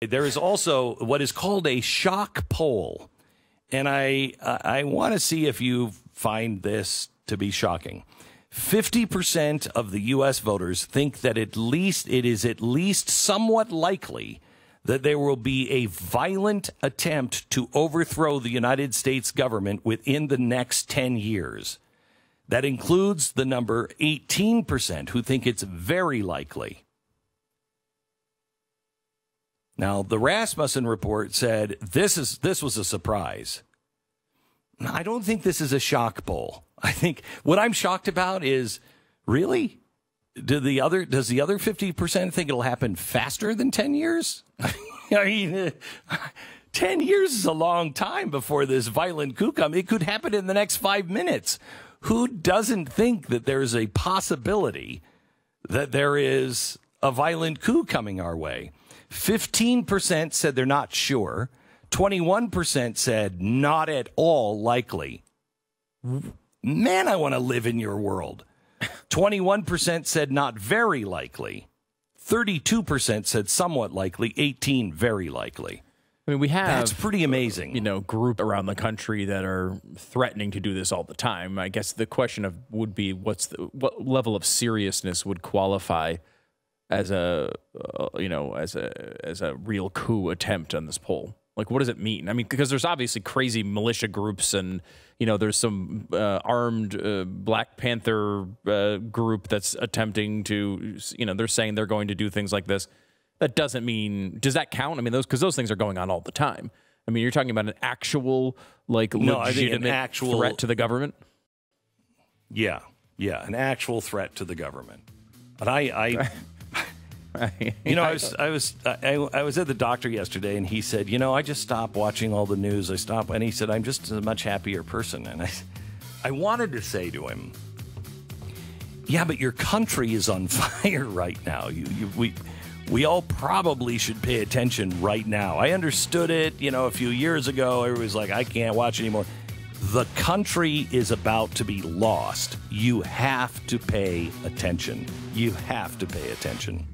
There is also what is called a shock poll, and I want to see if you find this to be shocking. 50% of the U.S. voters think that it is at least somewhat likely that there will be a violent attempt to overthrow the United States government within the next 10 years. That includes the number 18% who think it's very likely. Now, the Rasmussen report said this was a surprise. I don't think this is a shock poll. I think what I'm shocked about is, really? Does the other 50% think it'll happen faster than 10 years? I mean, 10 years is a long time before this violent coup comes. It could happen in the next 5 minutes. Who doesn't think that there's a possibility that there is a violent coup coming our way? 15% said they're not sure. 21% said not at all likely. Man, I want to live in your world. 21% said not very likely. 32% said somewhat likely. 18% very likely. I mean, we have that's pretty amazing. Group around the country that are threatening to do this all the time. I guess the question would be what level of seriousness would qualify as a real coup attempt on this poll? Like, what does it mean? I mean, because there's obviously crazy militia groups and, there's some armed Black Panther group that's attempting to, they're saying they're going to do things like this. That doesn't mean, does that count? I mean, because those things are going on all the time. I mean, you're talking about an actual, legitimate threat to the government? Yeah, an actual threat to the government. And I I was at the doctor yesterday, and he said, I just stopped watching all the news. And he said, I'm just a much happier person. And I wanted to say to him, yeah, but your country is on fire right now. We all probably should pay attention right now. I understood it, a few years ago. Everybody's like, I can't watch anymore. The country is about to be lost. You have to pay attention. You have to pay attention.